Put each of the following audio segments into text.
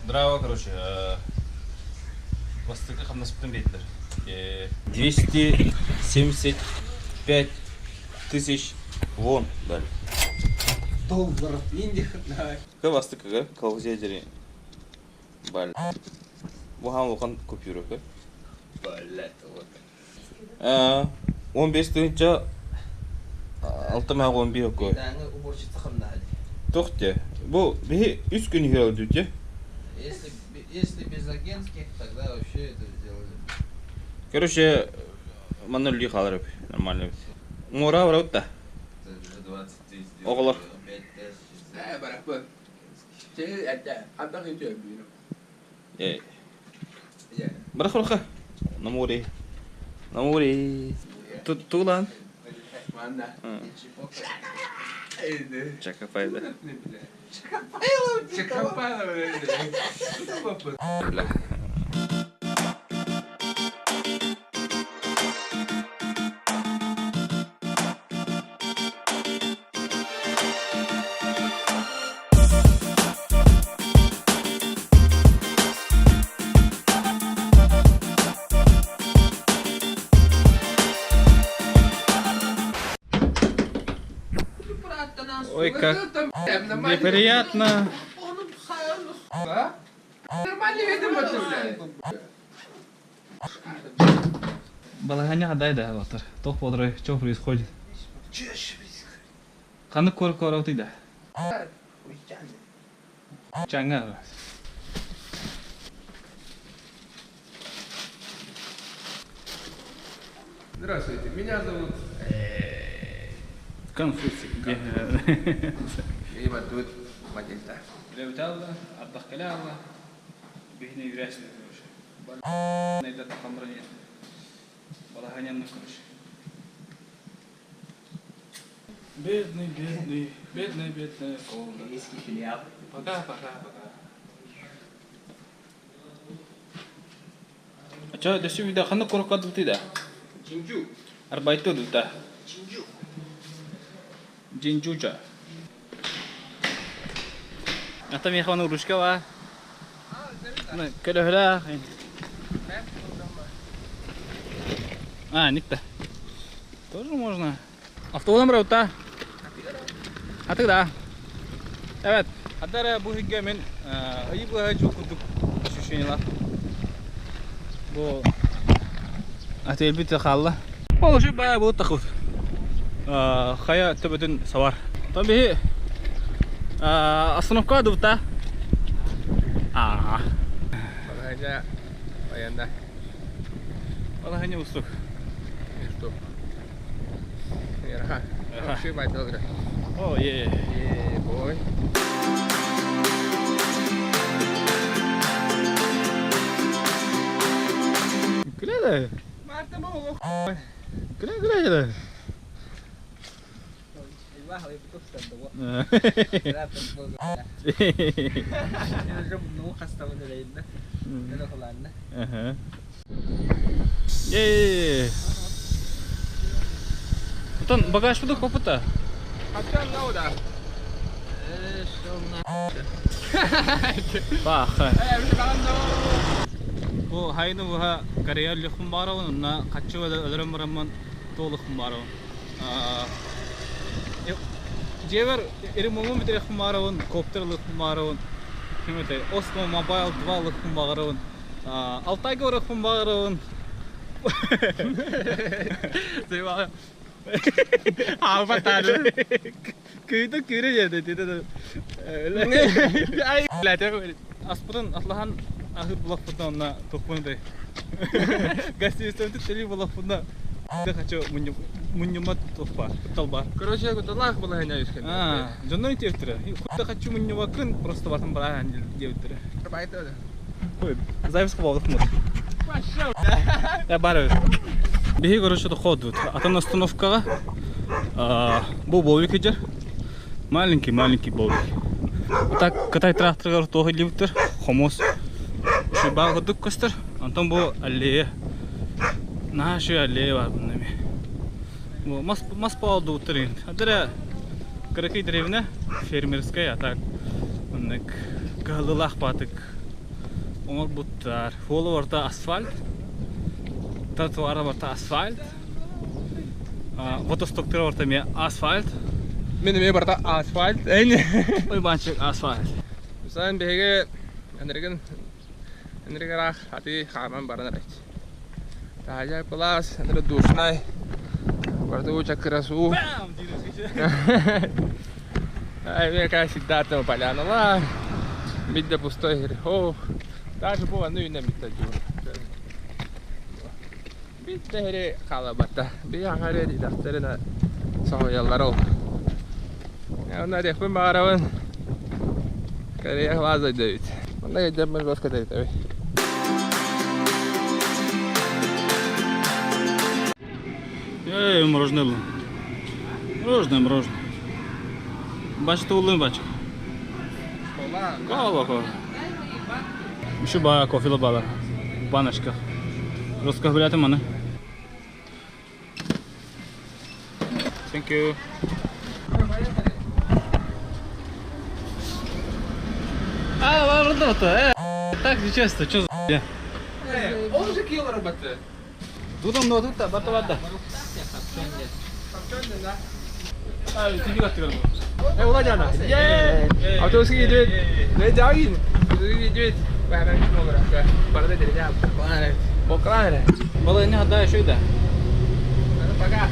Здраво, короче. Востыка хамнаспытын бетлер. 275 тысяч вон дали. Долларов, индих, да. Как востыка, колхозедери. Баль. Бухан лухан купюра, как? Блять, вот. 15 тысяча. Алтымағы 11 көй. Таңы уборщица хамнали. Тоқте. Бұл бе 3 күн хирал дүйте. Если без агентских, тогда вообще это сделали. Короче, маннули халарып. Нормально. Мора враутта. Это уже 20 тысяч. Оғылар. 5 тысяч. Да, барапы. Сен это анда хитеп бир. Я. Барахырха. Намури. Намури. Тулан. Манда. Чакапайда. Чакапайло. Ой, как неприятно. Нормально видим это. Балаганя дай да вот. Тох подрой, что происходит? Каны кор ты да. Чанга. Здравствуйте, меня зовут Конфуций. Има тут Матильда. Левталла, Абдахкалялла, бихни юрясны короче. Найда такамрани. Балаганя на короче. Бедный. Корейский филиал. Пока. А чё, да сюда хана коркаду ты да? Чинчу. Арбайту да. Чинчу. Джинджуджа. А там я хвану ручкова. Калюхля. Никто. Тоже можно. Автодом раута. А тогда. Evet. Hatta bu hikayemin ayıp çok kuduk ощущениялар. Bu ателбите халла. Олшы бая бұл тақып. Хая төбөтін савар. Таби остановка дұвта. Балаганя военда. Балаганя устук. Что? Раха. Вообще байдалгра. О, Бой. Güle Marta mı? Güle de. Wah, itu tuh sedang gua. Ага. Ini mau kasih tahu dari ini. Ini Holanda. Потом багаж буду копыта. Hatta lauda. Баха. Bir bakalım da. Bu hayını buha Koreya lükhum barawun na kaçı ölürüm baramman toğlukhum barawun. Jever iri mumun bitir lükhum barawun, kopter lükhum barawun. Kimete Osmo Mobile 2 lükhum barawun. Altay gor lükhum barawun. Zeyva. Avatar. Köyde köre yerde dedi. Öyle. Ay later. Aspırın atlahan ahır bulak fırda ona tokmaydı. Gazetesinde teli bulak fırda. Da kaço munyumat toppa talbar. Короче, я говорю, лах балаганя искать. Jonno итевтире. Куда хочу муннювакын просто бартын бараган девтире. Байда. Кой. Зайвск болдук му. Пошел. Я бары. Беги короче доходут. Atan остановкага. Бу болвик ежер. Маленький болвик. Так катай тракторга тоғы ливтер. Хомос. Şu bağladık göster. Antam bu alleya. Naşı alleya var bunun. Bu mas pahalı utarın. Adara Кракой древна фермерская, а так он галылах патык оңор буттар. Холу орта асфальт. Тротуары орта асфальт. Водостоктар орта ме асфальт. Мен барта асфальт. Эне. Ой банчык асфальт. Сан беге энерген хати хаман баран райт. Тажа класс, энер душнай. Барта уча красу. Бам! Директор. Ай, мне кажется, дата поляна. Ла. Видно пустой грехов. Даже было, ну и на методию. Видно гре халабата. Бия харе дидактерина сахояллару. Я на дехпе мараван. Кария глаза дают. Она идет мы жестко дают. Эй, мороженое. Мороженое. Бачите, улын бачы. Кола. Еще ба кофе бала. Баночка. Раскахбиляты маны. Thank you. Ладно-то. Так нечестно, что за Он же кило работает. Тут бата вода. Тиги каттыгар. Уладяна. Автобусқа gidiyor. Ne dağın? Gidiyor. Ben kim olarak? Para da derece aldım. Boklar. Бала не отдай, что это? Пока.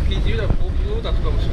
Gidiyor da bu da tutmamışım.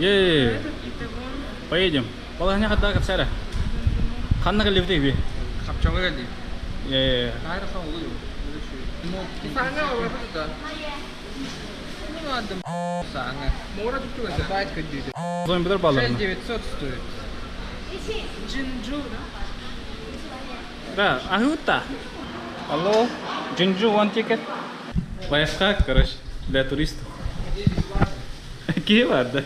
Е, поедем. Балахня хадда капсара. Ханнага левдей би. Kapçama geldi. Е, Hayır kan oluyor. Böyle şey. Sana var burada. Ну ладно, Сanga. Мора тут тоже. Опять ходили. зоим бедер балларына. 6900 стоит. Да, ахута. Алло, Джинджу, one ticket. Лайфхак, короче, для туристов. Какие варды?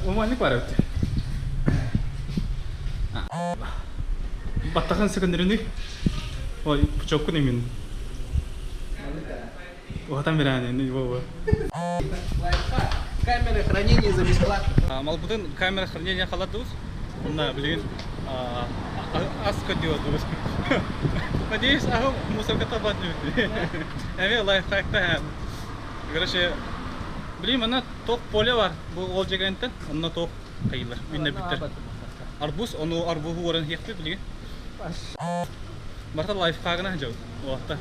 Умальник бар өте. Баттахан секундерini. Ой, пучок немен. Оған берәне, не его. Камеры хранения за бесплатно. Малбутын камера хранения халадус. Онда билген аска диyor дұрыс. Надеюсь, ағым мусорға табатын өте. Әме лайфхакта. Короче, білейм, ана тоқ поле бар. Бұл ол жегенттен, онда тоқ қайылар. Үйінне біттер. Арбуз, оны арбузы орын хекпе білген. Барта лайфхагына жау. Оғатта.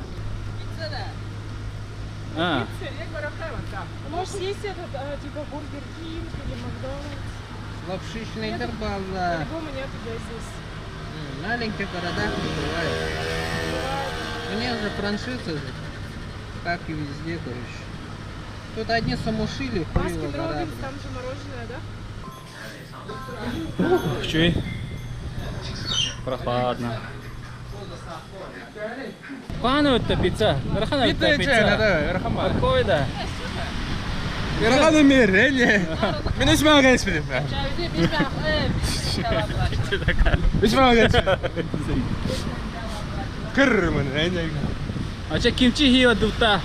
Можешь съесть этот, типа, Бургер Кинг или Макдональдс. Лапшичный интербаза. По-любому нет уже здесь. В маленьких городах не бывает. У них же франшиза, как и везде, короче. Тут одни самушили, хуй его Баскин гораздо. Роббинс, там же мороженое, да? Чуй. Прохладно. Қаны өтті пицца? Рахана өтті пицца? Какой да? Yarakalı merene. Ben hiç merak etmedim ben. Hiç merak etmedim. Kırmın rene. Açı kimchi hiyo dutta.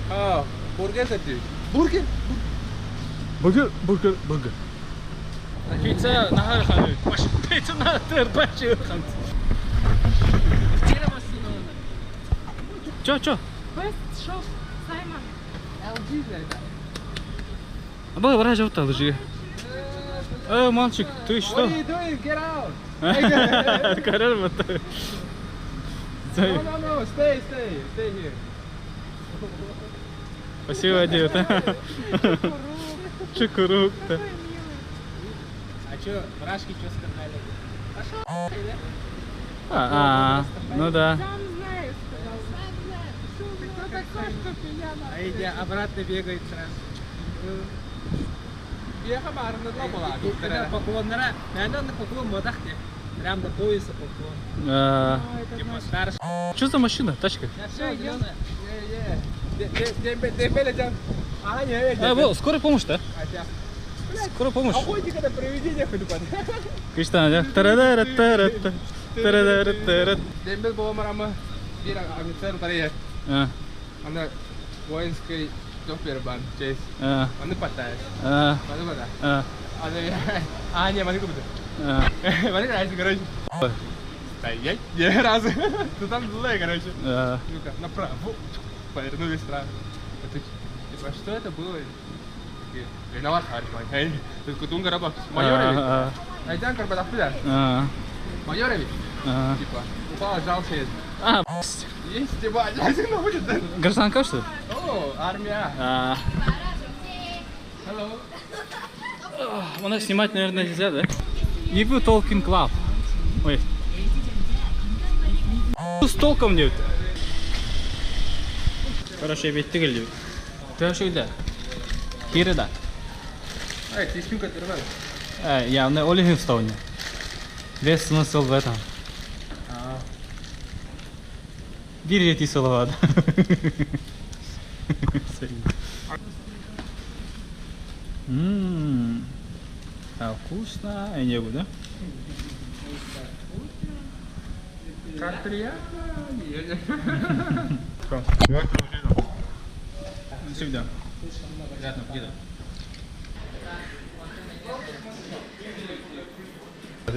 Ha, burger dedi. Burger. Pizza nahar xanı. Baş pizza nahar başı xanı. Ço. Best Shop, Саймон. Абай, враж аута лыжи. Мальчик, ты что? What are you doing? Get out. Карар мата. No, stay here. Спасибо, девушка. Че круто. А чё, вражки чё сказали? Ну да. Сам знаешь, сказал. Ты кто такой, что пьяна? А иди обратно бегает сразу. Biasa bareng lo bola. Когда поклоннара, наверное, на поклон модахте. Прям до пояса поклон. Типа старше. Что за машина? Тачка? Все, зеленая. Дембель aja. А, не, Вот, скорая помощь, да? Aja. Скорая помощь. Охотник когда привидение в depan. Кришна, да? Тарадара-тарата. Тарадара-тарат. Дембель bawa merama bir officer tadi ya. Anda воинский допер-бан, честь. Mana patah? Mana patah? Ada, не, mana купить? Mana нравится, короче. Стоять, не раз. Ну там злая, короче. Ну-ка, направо. Повернулись вправо. Типа, что это было? Виноват, товарищ майор. Ты кутунга работа. Майорович. Айдан Карбадахпидар. Майорович. Типа, упал, отжался. Есть, типа, отжался, будет, да? Гражданка, что ли? О, армия. Hello. Она снимать, наверное, нельзя, да? Evil Talking Club. Ой. С толком нет. Хорошо, я ведь тыгали. Ты вообще где? Кирида. Эй, ты снимка оторвал. Я на Оливинстоуне. Весь смысл в этом. Дирити салават. А вкусно. Я не буду, да? Как приятно. Всегда. Приятно, покида.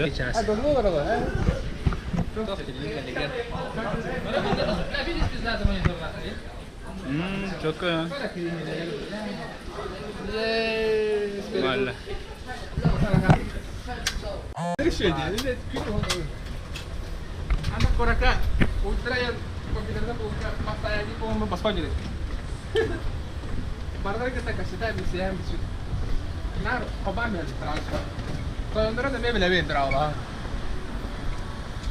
Сейчас. А, давно ворова, Четко. Нормально. Решение. Anak koraka, ultra yang pembinaan ultra pasaya di pohon pas pagi deh. Baru kita kasih tahu bisa yang bisa. Nar, obam yang transfer. Kalau ntar ada mebel yang terawal.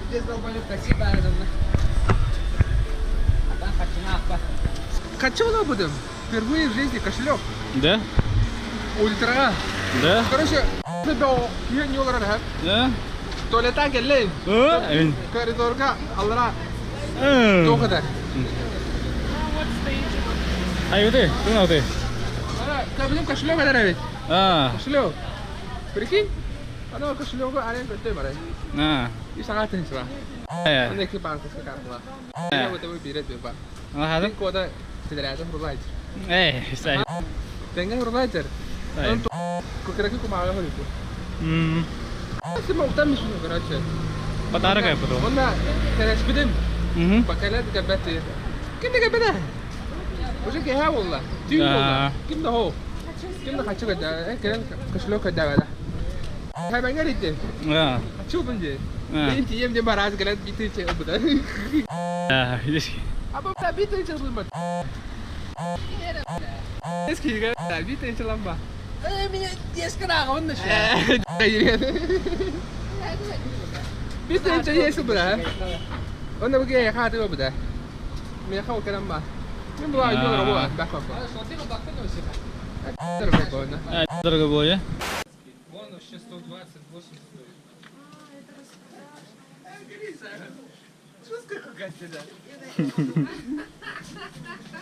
Здесь долбанёк такси поедем. А там хочу. Хочу на будем. Впервые в жизни кошелек. Да? Ультра. Да? Короче, это я не угораю. Да? Туалетан келлей. Амин. Коридорга аллара. Тохада. Ай, ты? Кто ты? Kita punya kошелек ada ведь? Кошелек. Прикинь? Ada кошелек ada yang gede marah. Ini sangat tinggi lah. Ini ke bank sekarang lah. Ini buat apa biret berapa? Ada? Ini kode tidak ada huruf Saya. Dengan huruf lain. Untuk kira-kira aku mau apa itu? Semua utama misunya kerja. Patara kayak apa tuh? Mana terus bedem. Pakailah tiga bete. Kita tiga bete. Udah kayak wallah. Tiga wallah. Kita ho. Kita kacau kerja. Kalian kešlok kerja ada. Hai banyak itu. Kacau banjir. Ini tiap dia barat kalian bitu cek betul. Ini sih. Apa tak bitu cek betul. Sekian kan bitu cek lamba. Меня здесь крага, он нашел. Bitu cek yes betul. Onda begini kah tu betul. Mereka kau kenapa mbak? Ini bawa itu orang back up. Дорого было, я? Вон вообще 128 стоит. Жестко как да?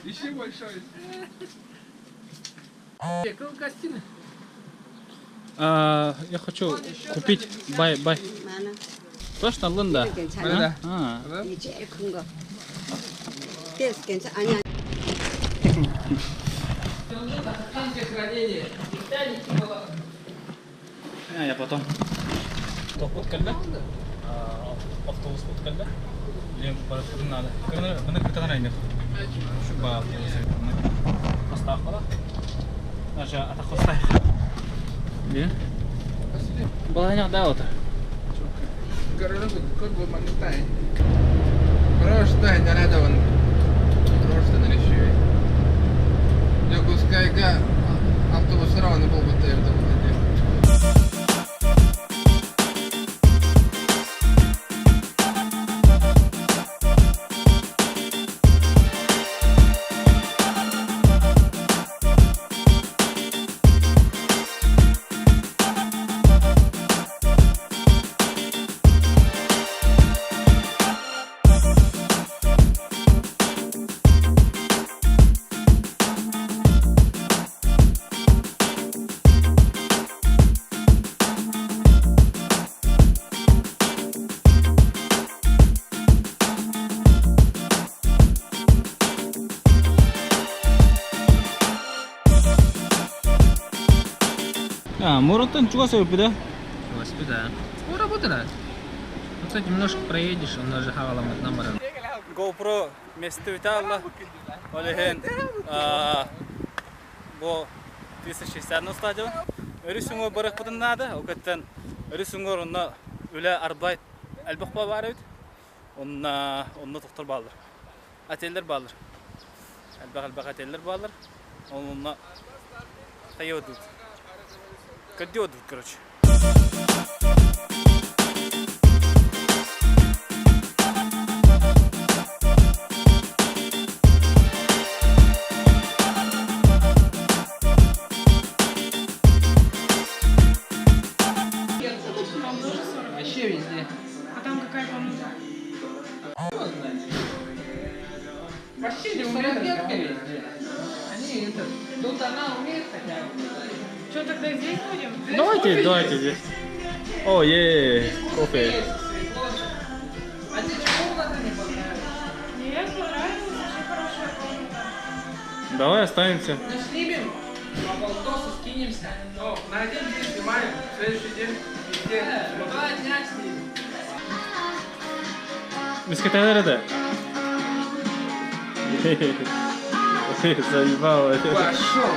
Еще большой. Какой гостиный? Я хочу купить бай. 많아. Точно, Лунда? 괜찮아. Mana? 이 제일 큰 거. 괜찮아. 아니야. Я потом. Fotkalla. Автобус fotkalla. Или барфур надо. Бана кытана райнер. Şu bağlı. Поставка. Даже атахостай. Dia. Banyak dah tu. Karena kau buat manusia. Просто не надо он. Просто на решение. Я пускай автобус равно был бы А, Мураттан чугаса өпіде? Господи, да. Ну, работает. Ну, кстати, немножко проедешь, он даже хавала намара. GoPro месте виталла. Олехен. Бо 360 стадион. Өрүсүңө барак бутун нада, окаттан өрүсүңөр онна үле арбайт албакпа барып. Онна токтор балдар. Ателдер балдар. Албак ателдер балдар. Онна кайодут. Кадиодут, короче. Вообще везде. А там какая комната? Почти ракетка везде. Они это... Тут она умеет хотя бы. Что, тогда здесь будем? Давайте здесь. О, кофе. А тебе комната не понравилась? Нет, понравилось, очень хорошая комната. Давай останемся. Ну, снимем, по полтоса скинемся. Ну, на один день снимаем, в следующий день везде. 2 дня снимем. Бискетер это. Заебало. Пошел.